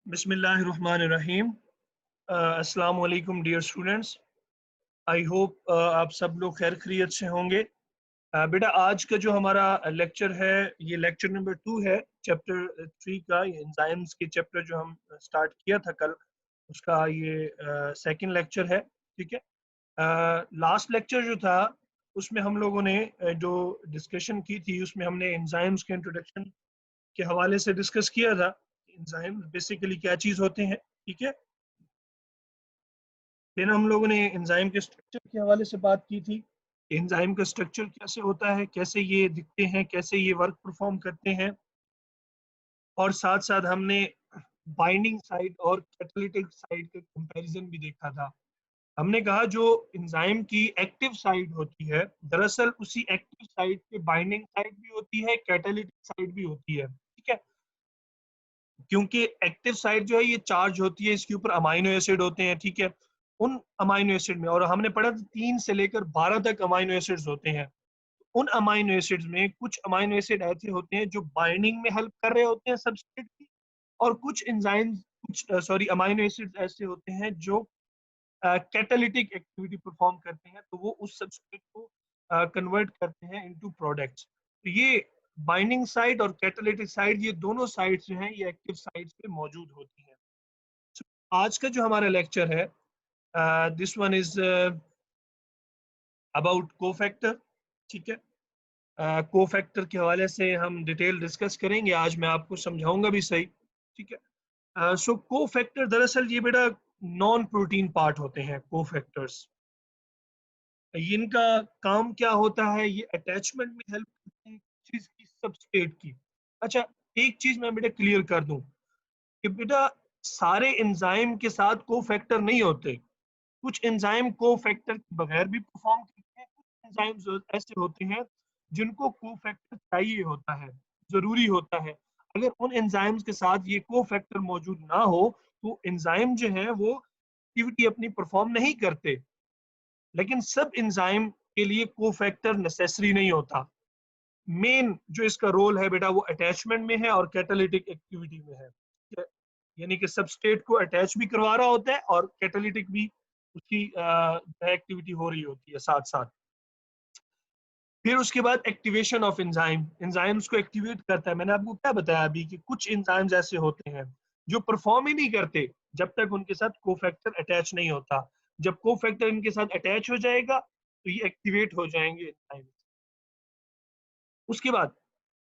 बिस्मिल्लाहिर्रहमानिर्रहीम। अस्सलाम वालेकुम डियर स्टूडेंट्स। आई होप आप सब लोग खैर खैरियत से होंगे। बेटा आज का जो हमारा लेक्चर है ये लेक्चर नंबर 2 है चैप्टर 3 का। ये एंजाइम्स के चैप्टर जो हम स्टार्ट किया था कल, उसका ये सेकंड लेक्चर है। ठीक है। लास्ट लेक्चर जो था उसमें हम लोगों ने जो डिस्कशन की थी उसमें हमने एंजाइम्स के इंट्रोडक्शन के हवाले से डिस्कस किया था। एंजाइम बेसिकली क्या चीज़ होते हैं। ठीक है। फिर हम लोगों ने एंजाइम के स्ट्रक्चर के हवाले से बात की थी। एंजाइम का स्ट्रक्चर कैसे होता है, कैसे ये दिखते हैं, कैसे ये वर्क परफॉर्म करते हैं, और साथ साथ हमने बाइंडिंग साइड और कैटालिटिक साइड का कंपैरिजन भी देखा था। हमने कहा जो एंजाइम की एक्टिव साइड होती है दरअसल उसी एक्टिव साइड पे बाइंडिंग साइड भी होती है, कैटालिटिक साइड भी होती है। ठीक है। क्योंकि एक्टिव साइट जो है ये चार्ज होती है, इसके ऊपर अमाइनो एसिड होते हैं। ठीक है। उन अमाइनो एसिड में, और हमने पढ़ा था 3 से लेकर 12 तक अमाइनो एसिड्स होते हैं। उन अमाइनो एसिड्स में कुछ अमाइनो एसिड ऐसे होते हैं जो बाइंडिंग में हेल्प कर रहे होते हैं सबस्ट्रेट की, और कुछ एंजाइम्स कुछ सॉरी अमाइनो एसिड्स ऐसे होते हैं जो कैटालिटिक एक्टिविटी परफॉर्म करते हैं, तो वो उस सबस्ट्रेट को कन्वर्ट करते हैं इनटू प्रोडक्ट्स। तो ये बाइंडिंग साइट और कैटालिटिक साइट, ये दोनों साइट्स जो हैं ये एक्टिव साइट्स पे मौजूद होती हैं। So, आज का जो हमारा लेक्चर है this one is about cofactor. ठीक है। कोफैक्टर के हवाले से हम डिटेल डिस्कस करेंगे, आज मैं आपको समझाऊंगा भी सही। ठीक है। सो कोफैक्टर दरअसल ये बेटा नॉन प्रोटीन पार्ट होते हैं कोफैक्टर्स। इनका काम क्या होता है, ये अटैचमेंट में हेल्प करते हैं चीज की, सबस्ट्रेट की। अच्छा, एक चीज मैं बेटा क्लियर कर दूं कि बेटा सारे एंजाइम के साथ कोफैक्टर नहीं होते। कुछ एंजाइम कोफैक्टर के बगैर भी परफॉर्म करते हैं, कुछ एंजाइम्स ऐसे होते हैं जिनको कोफैक्टर चाहिए होता है, जरूरी होता है। अगर उन एंजाइम्स के साथ ये कोफैक्टर मौजूद ना हो तो एंजाइम जो है वो एक्टिविटी अपनी परफॉर्म नहीं करते। लेकिन सब एंजाइम के लिए कोफैक्टर नेसेसरी नहीं होता। मेन जो इसका रोल है बेटा वो अटैचमेंट में है और कैटालिटिक एक्टिविटी में है। यानी कि सबस्ट्रेट को अटैच भी करवा रहा होता है और कैटालिटिक भी उसकी एक्टिविटी हो रही होती है साथ साथ। फिर उसके बाद एक्टिवेशन ऑफ एंजाइम, एंजाइम्स को एक्टिवेट करता है। मैंने आपको क्या बताया अभी कि कुछ एंजाइम्स ऐसे होते हैं जो परफॉर्म ही नहीं करते जब तक उनके साथ कोफैक्टर अटैच नहीं होता। जब कोफैक्टर इनके साथ अटैच हो जाएगा तो ये एक्टिवेट हो जाएंगे एंजाइम। उसके बाद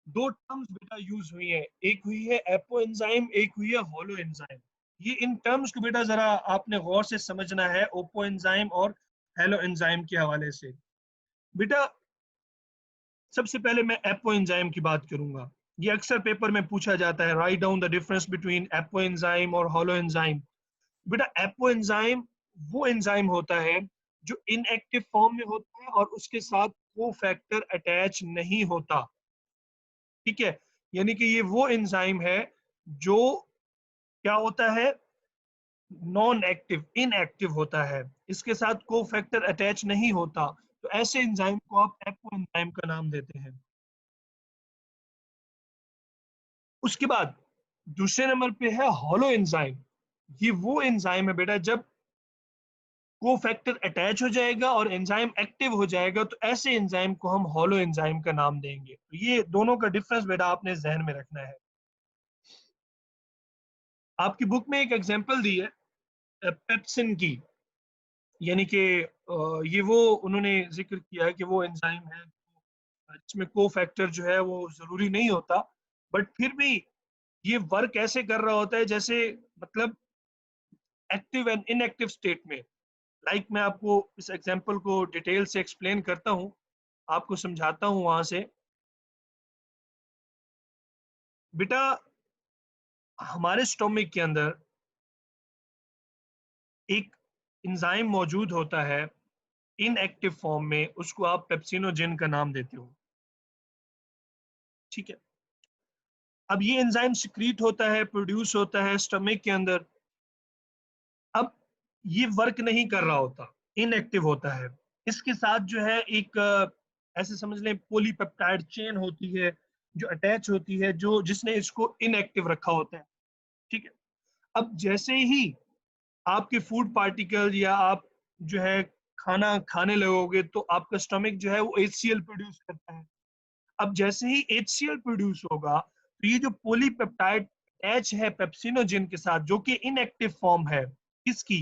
दो टर्म्स बेटा यूज हुई है, एक हुई है एपो एंजाइम, एक हुई है होलो एंजाइम। ये इन टर्म्स को बेटा जरा आपने गौर से समझना है, ओपो एंजाइम और हेलो एंजाइम के हवाले से। बेटा सबसे पहले मैं एपो एंजाइम की बात करूंगा। ये अक्सर पेपर में पूछा जाता है, write down the difference between apo enzyme और होलो एंजाइम। बेटा एपो एंजाइम वो एंजाइम होता है जो इनएक्टिव फॉर्म में होता है और उसके साथ को फैक्टर अटैच नहीं होता। ठीक है। यानी कि ये वो एंजाइम है जो क्या होता है, नॉन एक्टिव, इनएक्टिव होता है, इसके साथ को फैक्टर अटैच नहीं होता। तो ऐसे एंजाइम को आप एपो एंजाइम का नाम देते हैं। उसके बाद दूसरे नंबर पे है होलो एंजाइम। ये वो एंजाइम है बेटा जब को फैक्टर अटैच हो जाएगा और एंजाइम एक्टिव हो जाएगा, तो ऐसे एंजाइम को हम होलो एंजाइम का नाम देंगे। तो ये दोनों का डिफरेंस बेटा आपने जहन में रखना है। आपकी बुक में एक एग्जांपल दी है पेप्सिन की। यानी कि ये वो उन्होंने जिक्र किया है कि वो एंजाइम है जिसमें को फैक्टर जो है वो जरूरी नहीं होता, बट फिर भी ये वर्क ऐसे कर रहा होता है जैसे, मतलब एक्टिव एंड इनएक्टिव स्टेट में। मैं आपको इस एग्जांपल को डिटेल से एक्सप्लेन करता हूं, आपको समझाता हूं वहां से। बेटा हमारे स्टोमिक के अंदर एक एंजाइम मौजूद होता है इनएक्टिव फॉर्म में, उसको आप पेप्सिनोजेन का नाम देते हो। ठीक है। अब ये एंजाइम सिक्रीट होता है, प्रोड्यूस होता है स्टमक के अंदर। अब ये वर्क नहीं कर रहा होता, इनएक्टिव होता है। इसके साथ जो है एक ऐसे समझ लें पॉलीपेप्टाइड चेन होती है जो अटैच होती है, जो जिसने इसको इनएक्टिव रखा होता है। ठीक है। अब जैसे ही आपके फूड पार्टिकल या आप जो है खाना खाने लगोगे तो आपका स्टमक जो है वो HCl प्रोड्यूस करता है। अब जैसे ही HCl प्रोड्यूस होगा तो ये जो पॉलीपेप्टाइड एच है पेप्सिनोजिन के साथ, जो कि इनएक्टिव फॉर्म है इसकी,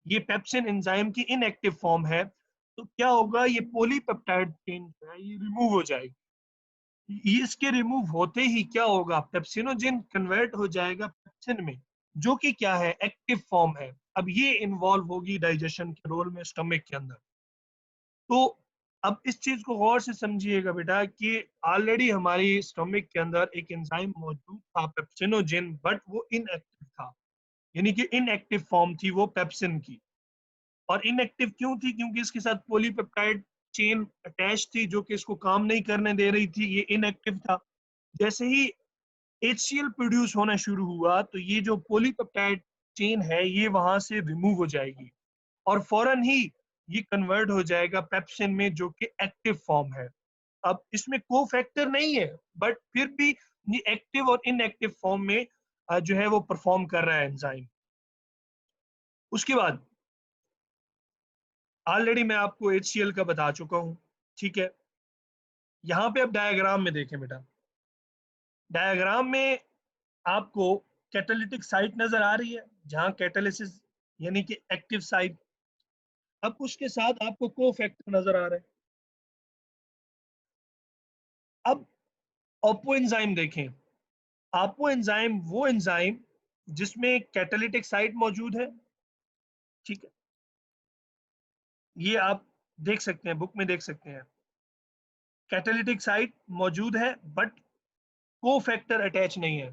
ये पेप्सिन एंजाइम की इनएक्टिव फॉर्म है, तो क्या होगा, ये पॉलीपेप्टाइड चेन जो है ये रिमूव हो जाएगी। ये इसके रिमूव होते ही क्या होगा, पेप्सिनोजिन कन्वर्ट हो जाएगा पेप्सिन में, जो कि क्या है, एक्टिव फॉर्म है। अब ये इन्वॉल्व होगी डाइजेशन के रोल में स्टमक के अंदर। तो अब इस चीज को गौर से समझिएगा बेटा कि ऑलरेडी हमारी स्टमक के अंदर एक एंजाइम मौजूद था पेप्सिनोजिन, बट वो इनएक्टिव था, यानी कि इनएक्टिव फॉर्म थी वो पेप्सिन की। और इनएक्टिव क्यों थी, क्योंकि इसके साथ पॉलीपेप्टाइड चेन अटैच थी जो कि इसको काम नहीं करने दे रही थी, ये इनएक्टिव था। जैसे ही HCl प्रोड्यूस होना शुरू हुआ तो ये जो पॉलीपेप्टाइड चेन है ये वहां से रिमूव हो जाएगी और फौरन ही ये कन्वर्ट हो जाएगा पेप्सिन में, जो कि एक्टिव फॉर्म है। अब इसमें को फैक्टर नहीं है, बट फिर भी ये एक्टिव और इनएक्टिव फॉर्म में जो है वो परफॉर्म कर रहा है एंजाइम। उसके बाद ऑलरेडी मैं आपको HCl का बता चुका हूं, ठीक है। यहाँ पे अब डायग्राम में देखें बेटा, डायग्राम में आपको कैटालिटिक साइट नजर आ रही है, जहां कैटालिसिस यानी कि एक्टिव साइट। अब उसके साथ आपको को फैक्टर नजर आ रहे हैं। अब ऑपो एंजाइम देखें, ऑपो एंजाइम वो एंजाइम जिसमें कैटालिटिक साइट मौजूद है, ठीक है। ये आप देख सकते हैं, बुक में देख सकते हैं, कैटालिटिक साइट मौजूद है बट को फैक्टर अटैच नहीं है,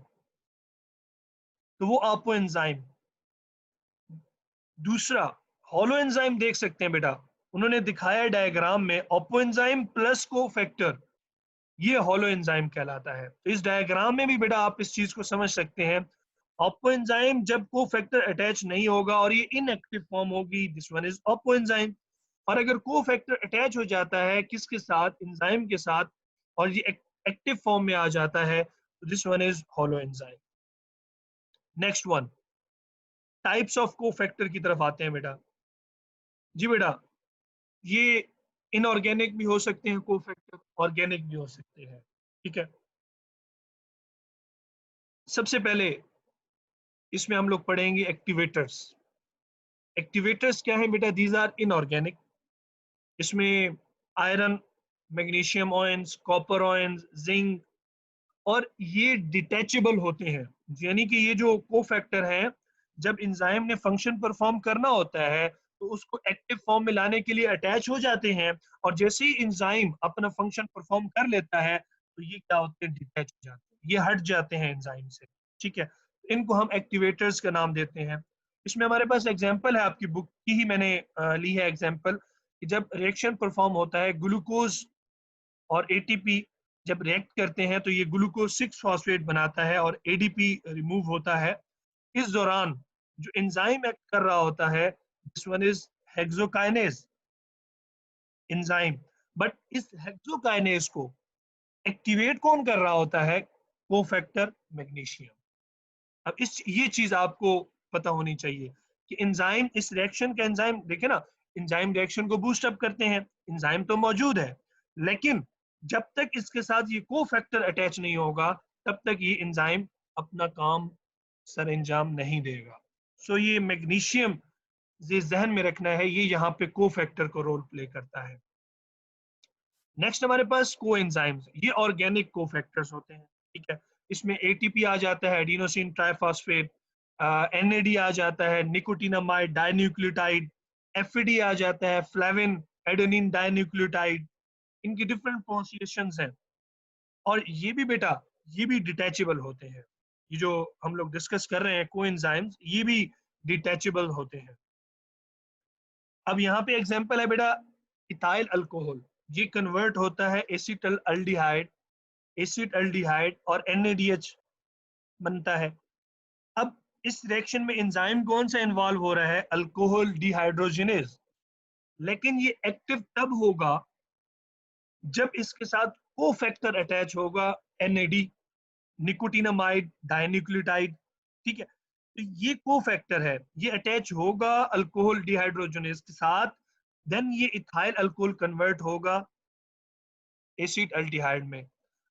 तो वो ऑपो एंजाइम। दूसरा हॉलो एंजाइम देख सकते हैं बेटा, उन्होंने दिखाया डायग्राम में ऑपो एंजाइम प्लस को फैक्टर, ये हॉलो एंजाइम कहलाता है। तो इस डायग्राम में भी बेटा आप इस चीज को समझ सकते हैं, ऑपो एंजाइम जब को फैक्टर अटैच नहीं होगा और ये इनएक्टिव फॉर्म होगी, this one is Oppo enzyme. और अगर को फैक्टर अटैच हो जाता है किसके साथ, एंजाइम के साथ, और ये एक्टिव फॉर्म में आ जाता है, तो this one is hollow enzyme. Next one, types of को फैक्टर की तरफ आते हैं बेटा। जी बेटा, ये इनऑर्गेनिक भी हो सकते हैं को फैक्टर, ऑर्गेनिक भी हो सकते हैं, ठीक है। सबसे पहले इसमें हम लोग पढ़ेंगे एक्टिवेटर्स। एक्टिवेटर्स क्या है बेटा, दीज आर इनऑर्गेनिक। इसमें iron, magnesium ions, copper ions, zinc, और ये डिटैचेबल होते हैं। यानी कि ये जो कोफैक्टर है, जब एंजाइम ने फंक्शन परफॉर्म करना होता है तो उसको एक्टिव फॉर्म में लाने के लिए अटैच हो जाते हैं, और जैसे ही एंजाइम अपना फंक्शन परफॉर्म कर लेता है तो ये क्या होते हैं, डिटैच हो जाते हैं, ये हट जाते हैं एंजाइम से, ठीक है। इनको हम एक्टिवेटर्स का नाम देते हैं। इसमें हमारे पास एग्जाम्पल है, आपकी बुक की ही मैंने ली है एग्जाम्पल, कि जब रिएक्शन परफॉर्म होता है ग्लूकोज और एटीपी जब रिएक्ट करते हैं तो ये ग्लूकोज 6 फॉस्फेट बनाता है और एडीपी रिमूव होता है। इस दौरान जो एंजाइम एक्ट कर रहा होता है, this one is hexokinase enzyme. But इस हेक्सोकाइनेज को एक्टिवेट कौन कर रहा होता है, कोफैक्टर मैग्नीशियम। अब इस ये चीज आपको पता होनी चाहिए कि एंजाइम, इस रिएक्शन का एंजाइम देखे ना, एंजाइम रिएक्शन को बूस्ट अप करते हैं, एंजाइम तो मौजूद है, लेकिन जब तक इसके साथ ये को फैक्टर अटैच नहीं होगा तब तक ये एंजाइम अपना काम सर अंजाम नहीं देगा। सो ये मैग्नीशियम, ये जहन में रखना है, ये यहाँ पे को फैक्टर को रोल प्ले करता है। नेक्स्ट हमारे पास को एंजाइम्स, ये ऑर्गेनिक को फैक्टर्स होते हैं, ठीक है। इसमें एटीपी आ जाता है, एडिनोसिन ट्राइफॉस्फेट, एनएडी आ जाता है, निकोटिनामाइड डाइन्यूक्लियोटाइड, एफएडी आ जाता है, फ्लेविन एडेनिन डाइन्यूक्लियोटाइड। इनकी डिफरेंट प्रोनाउंसिएशंस हैं। और ये भी बेटा, ये भी डिटैचेबल होते हैं, ये जो हम लोग डिस्कस कर रहे हैं कोएंजाइम्स, ये भी डिटैचेबल होते हैं। अब यहाँ पे एग्जांपल है बेटा, इथाइल अल्कोहल, ये कन्वर्ट होता है एसिटल अल्डिहाइड, एसिड अल्डिहाइड और NADH बनता है। अब इस रिएक्शन में एंजाइम कौन सा इन्वॉल्व हो रहा है, अल्कोहल डिहाइड्रोजिनेज। लेकिन ये एक्टिव तब होगा जब इसके साथ को फैक्टर अटैच होगा, NAD, निकोटिनामाइड डाइन्यूक्लियोटाइड, ठीक है। तो ये कोफैक्टर है, ये अटैच होगा अल्कोहल डिहाइड्रोजनेज के साथ, देन ये इथाइल अल्कोहल कन्वर्ट होगा एसिड अल्डिहाइड में।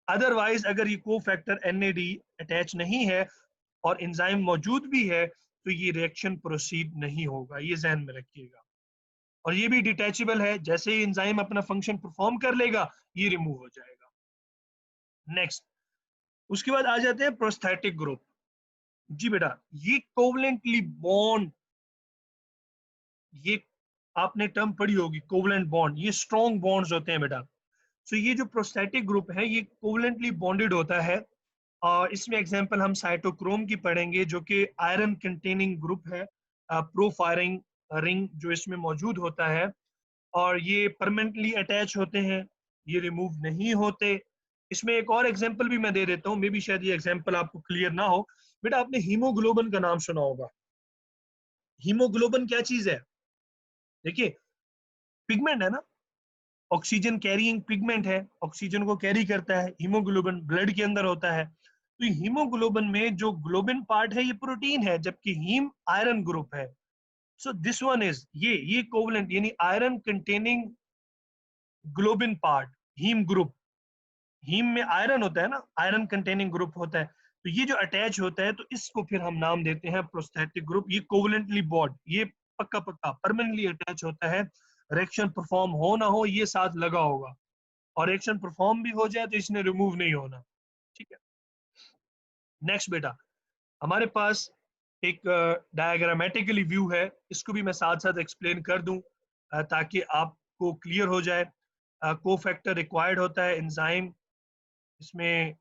अदरवाइज अगर ये कोफैक्टर NAD अटैच नहीं है और एंजाइम मौजूद भी है तो ये रिएक्शन प्रोसीड नहीं होगा, ये ध्यान में रखिएगा। और ये भी डिटैचेबल है, जैसे ही एंजाइम अपना फंक्शन परफॉर्म कर लेगा ये रिमूव हो जाएगा। नेक्स्ट, उसके बाद आ जाते हैं प्रोस्थेटिक ग्रुप। जी बेटा, ये कोवलेंटली बॉन्ड, ये आपने टर्म पढ़ी होगी कोवलेंट बॉन्ड, ये स्ट्रॉन्ग बॉन्ड्स होते हैं बेटा। सो ये जो प्रोस्थेटिक ग्रुप है ये कोवलेंटली बॉन्डेड होता है। और इसमें एग्जांपल हम साइटोक्रोम की पढ़ेंगे जो कि आयरन कंटेनिंग ग्रुप है, प्रोफायरिंग रिंग जो इसमें मौजूद होता है, और ये परमानेंटली अटैच होते हैं, ये रिमूव नहीं होते। इसमें एक और एग्जांपल भी मैं दे देता हूँ, मे भी शायद ये एग्जांपल आपको क्लियर ना हो। बेटा आपने हीमोग्लोबिन का नाम सुना होगा। हीमोग्लोबिन क्या चीज है? देखिए, पिगमेंट है ना, ऑक्सीजन कैरिंग पिगमेंट है, ऑक्सीजन को कैरी करता है। हीमोग्लोबिन ब्लड के अंदर होता है। तो हीमोग्लोबिन में जो ग्लोबिन पार्ट है ये प्रोटीन है, जबकि हीम आयरन ग्रुप है। सो दिस वन इज ये कोवलेंट यानी iron containing globin part, heme group. Heme में आयरन होता है ना, आयरन कंटेनिंग ग्रुप होता है। तो ये जो अटैच होता है तो इसको फिर हम नाम देते हैं प्रोस्थेटिक ग्रुप। ये कोवलेंटली बॉन्ड, ये पक्का पक्का परमानेंटली अटैच होता है। रिएक्शन परफॉर्म हो ना हो ये साथ लगा होगा, और रिएक्शन परफॉर्म भी हो जाए तो इसने रिमूव नहीं होना। ठीक है। नेक्स्ट बेटा, हमारे पास एक डायग्रामेटिकली व्यू है, इसको भी मैं साथ साथ एक्सप्लेन कर दूं ताकि आपको क्लियर हो जाए। कोफैक्टर रिक्वायर्ड होता है एंजाइम, इसमें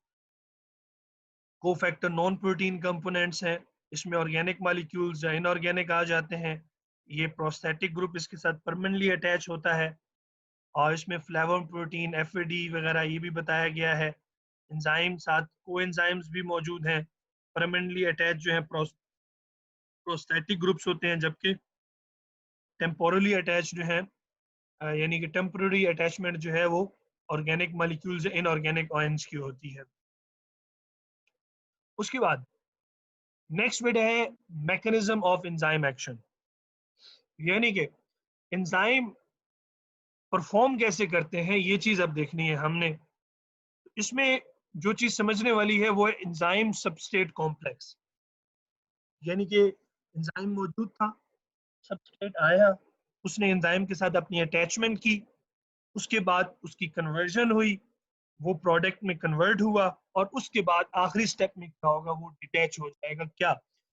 कोफैक्टर नॉन प्रोटीन कंपोनेंट्स हैं, इसमें ऑर्गेनिक मॉलिक्यूल्स या इनऑर्गेनिक आ जाते हैं। ये प्रोस्थेटिक ग्रुप इसके साथ परमानेंटली अटैच होता है, और इसमें फ्लेवोन प्रोटीन FAD वगैरह ये भी बताया गया है। एंजाइम साथ कोएंजाइम्स भी मौजूद हैं, परमानेंटली अटैच जो है प्रोस्थेटिक ग्रुप्स होते हैं, जबकि टेम्पोरली अटैच जो है यानी कि टेम्पररी अटैचमेंट जो है वो ऑर्गेनिक मॉलिक्यूल्स इनऑर्गेनिक आयंस की होती है। उसके बाद नेक्स्ट बिट है मैकेनिज्म ऑफ एंजाइम एक्शन, यानी कि एंजाइम परफॉर्म कैसे करते हैं ये चीज अब देखनी है हमने। इसमें जो चीज समझने वाली है वो है एंजाइम सबस्ट्रेट कॉम्प्लेक्स, यानी कि एंजाइम मौजूद था, सबस्ट्रेट आया, उसने एंजाइम के साथ अपनी अटैचमेंट की, उसके बाद उसकी कन्वर्जन हुई, वो प्रोडक्ट में कन्वर्ट हुआ, और उसके बाद आखिरी स्टेप में क्या होगा, वो डिटैच हो जाएगा। क्या?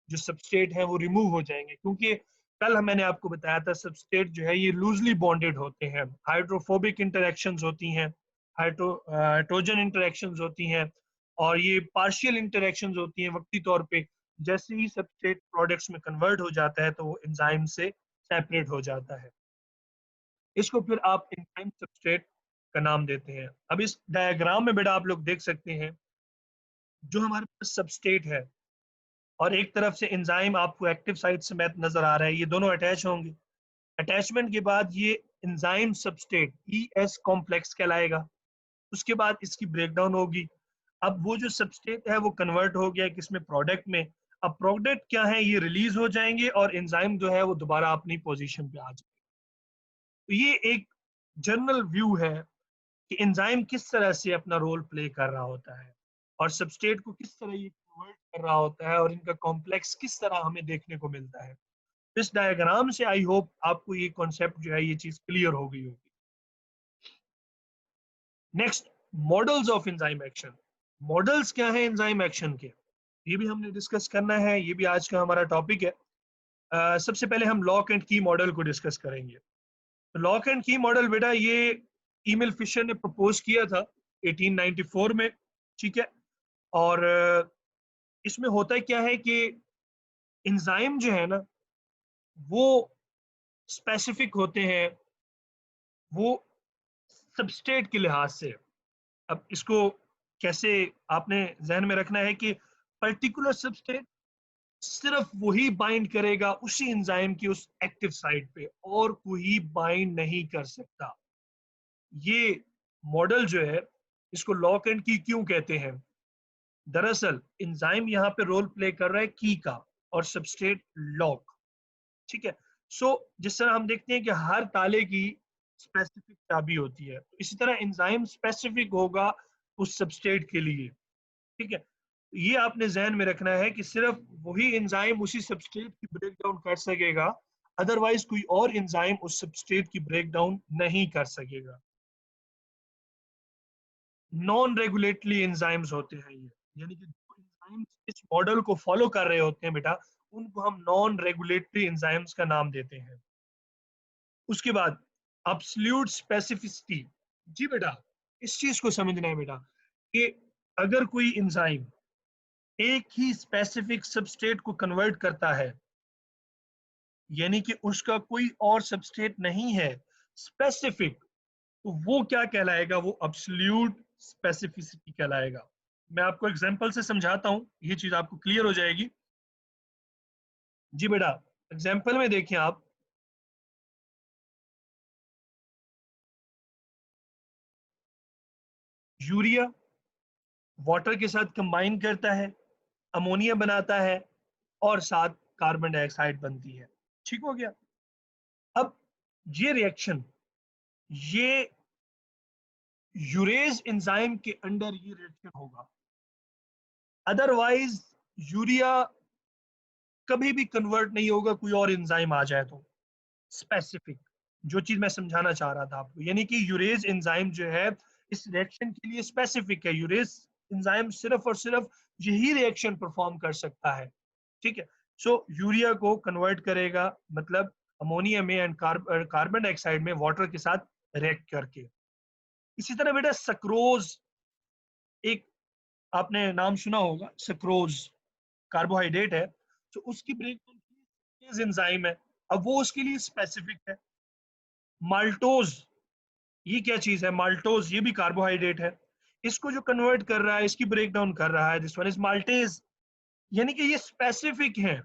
जो सबस्ट्रेट है वो रिमूव हो जाएंगे, क्योंकि कल मैंने आपको बताया था सबस्ट्रेट जो है ये लूजली बॉन्डेड होते हैं, हाइड्रोफोबिक इंटरेक्शंस होती हैं, हाइड्रोजन इंटरेक्शंस होती हैं, और ये पार्शियल इंटरेक्शंस होती हैं वक्ती तौर पे। जैसे ही सबस्ट्रेट प्रोडक्ट्स में कन्वर्ट हो जाता है तो वो एंजाइम से सेपरेट हो जाता है। इसको फिर आप एंजाइम सबस्ट्रेट का नाम देते हैं। अब इस डायग्राम में बेटा आप लोग देख सकते हैं, जो हमारे पास सबस्ट्रेट है और एक तरफ से एंजाइम आपको एक्टिव साइट समेत नजर आ रहा है, ये दोनों अटैच होंगे। अटैचमेंट के बाद ये एंजाइम सबस्ट्रेट ES कॉम्प्लेक्स कहलाएगा। उसके बाद इसकी ब्रेकडाउन होगी। अब वो जो सबस्ट्रेट है वो कन्वर्ट हो गया किसमें, प्रोडक्ट में। अब प्रोडक्ट क्या है, ये रिलीज हो जाएंगे और एंजाइम जो है वो दोबारा अपनी पोजीशन पे आ जाएगा। तो ये एक जनरल व्यू है कि एंजाइम किस तरह से अपना रोल प्ले कर रहा होता है, और सबस्ट्रेट को किस तरह ये कन्वर्ट कर रहा होता है, और इनका कॉम्प्लेक्स किस तरह हमें देखने को मिलता है। इस डायग्राम से आई होप आपको ये कॉन्सेप्ट जो है ये चीज क्लियर हो गई होगी। Next, models of enzyme action. Models क्या है एंजाइम एक्शन के, ये भी हमने डिस्कस करना है, ये भी आज का हमारा टॉपिक है। सबसे पहले हम लॉक एंड की मॉडल को डिस्कस करेंगे। तो लॉक एंड की मॉडल बेटा ये ईमेल फिशर ने प्रपोज किया था 1894 में। ठीक है। और इसमें होता क्या है कि एंजाइम जो है ना वो स्पेसिफिक होते हैं, वो सबस्ट्रेट के लिहाज से। अब इसको कैसे आपने जहन में रखना है कि पर्टिकुलर सबस्ट्रेट सिर्फ वही बाइंड करेगा उसी एंजाइम की उस एक्टिव साइट पे, और कोई बाइंड नहीं कर सकता। ये मॉडल जो है इसको लॉक एंड की क्यों कहते हैं? दरअसल एंजाइम यहाँ पे रोल प्ले कर रहा है की का। और सबस्ट्रेट लॉक। ठीक है। सो जिस तरह हम देखते हैं कि हर ताले की स्पेसिफिक चाबी होती है, तो इसी तरह एंजाइम स्पेसिफिक होगा उस सबस्ट्रेट के लिए। ठीक है। ये आपने जहन में रखना है कि सिर्फ वही एंजाइम उसी सबस्ट्रेट की ब्रेक डाउन कर सकेगा, अदरवाइज कोई और एंजाइम उस सबस्ट्रेट की ब्रेक डाउन नहीं कर सकेगा। नॉन रेगुलेटरी एंजाइम्स होते हैं ये, यानी कि जो एंजाइम्स इस मॉडल को फॉलो कर रहे होते हैं बेटा, उनको हम नॉन रेगुलेटरी एंजाइम्स का नाम देते हैं। उसके बाद एब्सोल्यूट स्पेसिफिसिटी। जी बेटा, इस चीज को समझना है बेटा कि अगर कोई एंजाइम एक ही स्पेसिफिक सबस्ट्रेट को कन्वर्ट करता है, यानी कि उसका कोई और सबस्ट्रेट नहीं है स्पेसिफिक, तो वो क्या कहलाएगा? वो एब्सोल्यूट स्पेसिफिसिटी कहलाएगा। मैं आपको एग्जांपल से समझाता हूं, ये चीज आपको क्लियर हो जाएगी। जी बेटा, एग्जांपल में देखिए आप, यूरिया वाटर के साथ कंबाइन करता है, अमोनिया बनाता है और साथ कार्बन डाइऑक्साइड बनती है। ठीक हो गया। अब ये रिएक्शन, ये यूरेज एंजाइम के अंडर ये रिएक्शन होगा, अदरवाइज यूरिया कभी भी कन्वर्ट नहीं होगा कोई और एंजाइम आ जाए तो। स्पेसिफिक, जो चीज मैं समझाना चाह रहा था आपको, यानी कि यूरेज एंजाइम जो है इस रिएक्शन के लिए स्पेसिफिक है। यूरेज एंजाइम सिर्फ और सिर्फ यही रिएक्शन परफॉर्म कर सकता है। ठीक है। सो यूरिया को कन्वर्ट करेगा, मतलब अमोनिया में एंड कार्बन डाइऑक्साइड में वाटर के साथ रिएक्ट करके। इसी तरह बेटा सक्रोज, एक आपने नाम सुना होगा, सक्रोज कार्बोहाइड्रेट है, तो उसकी ब्रेक एंजाइम है, अब वो उसके लिए स्पेसिफिक है। माल्टोज, ये क्या चीज है? माल्टोज ये भी कार्बोहाइड्रेट है, इसको जो कन्वर्ट कर रहा है, इसकी ब्रेक डाउन कर रहा है, दिस वन इज माल्टेज। यानी कि ये स्पेसिफिक है,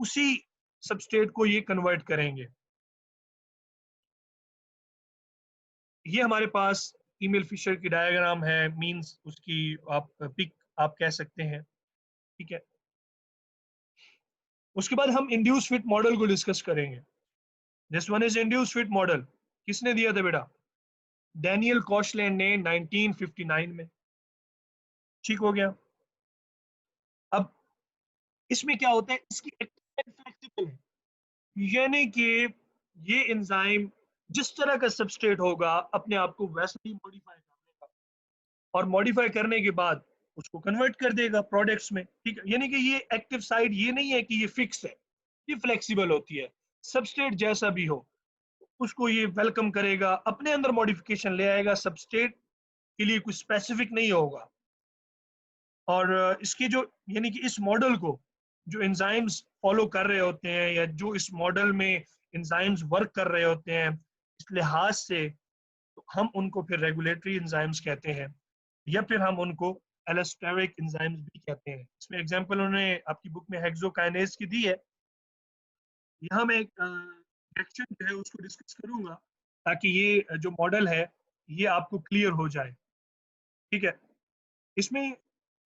उसी सबस्ट्रेट को ये कन्वर्ट करेंगे। ये हमारे पास ईमेल फिशर की डायग्राम है, मींस उसकी आप पिक आप कह सकते हैं। ठीक है। उसके बाद हम इंड्यूस फिट मॉडल को डिस्कस करेंगे। This one is induce fit model. किसने दिया था बेटा? डैनियल कॉशलैंड ने 1959 में। ठीक हो गया। अब इसमें क्या होता है, इसकी एक्टिविटी फ्लेक्सिबल है, यानी कि ये एंजाइम जिस तरह का सबस्ट्रेट होगा अपने आप को वैसे ही मॉडिफाई कर लेगा, और मॉडिफाई करने के बाद उसको कन्वर्ट कर देगा प्रोडक्ट्स में। ठीक है। यानी कि ये एक्टिव साइड ये नहीं है कि ये फिक्स है, ये फ्लेक्सिबल होती है। सबस्ट्रेट जैसा भी हो उसको ये वेलकम करेगा, अपने अंदर मॉडिफिकेशन ले आएगा, सबस्ट्रेट के लिए कुछ स्पेसिफिक नहीं होगा। और इसकी जो, यानी कि इस मॉडल को जो एंजाइम्स फॉलो कर रहे होते हैं, या जो इस मॉडल में एंजाइम्स वर्क कर रहे होते हैं, इस लिहाज से तो हम उनको फिर रेगुलेटरी एंजाइम्स कहते हैं, या फिर हम उनको एलोस्टेरिक एंजाइम्स भी कहते हैं। इसमें एग्जांपल उन्होंने आपकी बुक में हेक्सोकाइनेज की दी है। यहाँ मैं एक रिएक्शन जो है उसको डिस्कस करूंगा, ताकि ये जो मॉडल है ये आपको क्लियर हो जाए। ठीक है। इसमें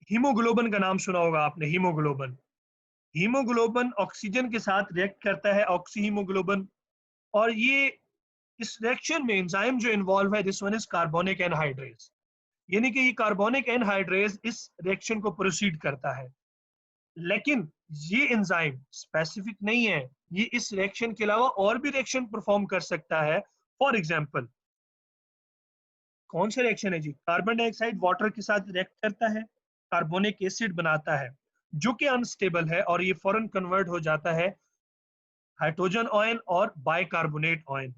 हीमोग्लोबिन का नाम सुना होगा आपने, हीमोग्लोबिन। हीमोग्लोबिन ऑक्सीजन के साथ रिएक्ट करता है, ऑक्सी हीमोग्लोबिन। और ये इस रिएक्शन में एंजाइम जो इन्वॉल्व है, this one is carbonic anhydrase. यानी कि ये कार्बोनिक एनहाइड्रेज इस रिएक्शन को प्रोसीड करता है, लेकिन ये एंजाइम स्पेसिफिक नहीं है, ये इस रिएक्शन के अलावा और भी रिएक्शन परफॉर्म कर सकता है। फॉर एग्जाम्पल, कौन सा रिएक्शन है जी? कार्बन डाइऑक्साइड वाटर के साथ रिएक्ट करता है, कार्बोनिक एसिड बनाता है जो कि अनस्टेबल है, और ये फौरन कन्वर्ट हो जाता है हाइड्रोजन आयन और बाइकार्बोनेट आयन।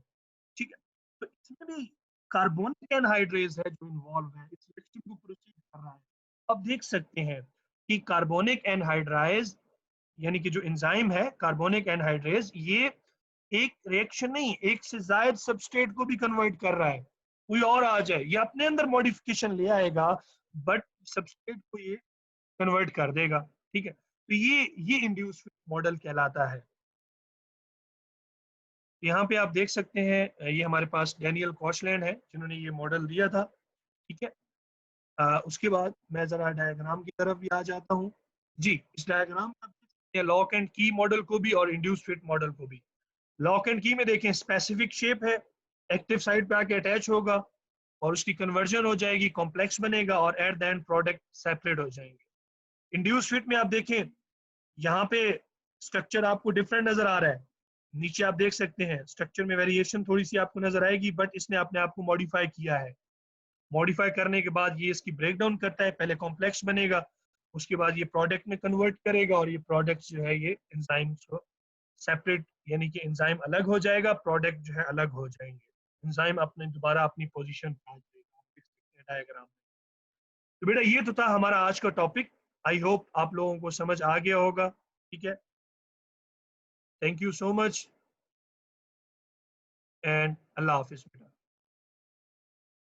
ठीक है। तो इसमें भी कार्बोनिक एनहाइड्रेज है जो इन्वॉल्व है, इस रिएक्शन को प्रोसीड कर रहा है। अब देख सकते हैं कि कार्बोनिक एनहाइड्राइज, यानी कि जो एंजाइम है कार्बोनिक एनहाइड्रेज, ये एक रिएक्शन नहीं, एक से ज्यादा सबस्ट्रेट को भी कन्वर्ट कर रहा है। कोई और आ जाए, ये अपने अंदर मॉडिफिकेशन ले आएगा, बट सबस्ट्रेट को ये कन्वर्ट कर देगा। ठीक है। तो ये इंड्यूस मॉडल कहलाता है। यहाँ पे आप देख सकते हैं, ये हमारे पास डैनियल कॉशलैंड है जिन्होंने ये मॉडल दिया था। ठीक है। उसके बाद मैं जरा डायग्राम की तरफ भी आ जाता हूँ। जी, इस डायग्राम में हैं लॉक एंड की मॉडल को भी और इंड्यूस फिट मॉडल को भी। लॉक एंड की में देखें स्पेसिफिक शेप है, एक्टिव साइट पे आके अटैच होगा और उसकी कन्वर्जन हो जाएगी, कॉम्प्लेक्स बनेगा और at the end product separate हो जाएंगे। इंड्यूस फिट में आप देखें यहाँ पे स्ट्रक्चर आपको डिफरेंट नजर आ रहा है, नीचे आप देख सकते हैं स्ट्रक्चर में वेरिएशन थोड़ी सी आपको नजर आएगी, बट इसने अपने आप को मॉडिफाई किया है। मॉडिफाई करने के बाद ये इसकी ब्रेक डाउन करता है, पहले कॉम्प्लेक्स बनेगा, उसके बाद ये प्रोडक्ट में कन्वर्ट करेगा और ये प्रोडक्ट जो है ये एंजाइम को सेपरेट, यानी कि एंजाइम अलग हो जाएगा, प्रोडक्ट जो है अलग हो जाएंगे, एंजाइम अपने दोबारा अपनी पोजीशन पे आ जाएगा। आप देख सकते हैं डायग्राम में। तो बेटा ये तो था हमारा आज का टॉपिक, आई होप आप लोगों को समझ आ गया होगा। ठीक है, thank you so much and अल्लाह हाफिज बेटा।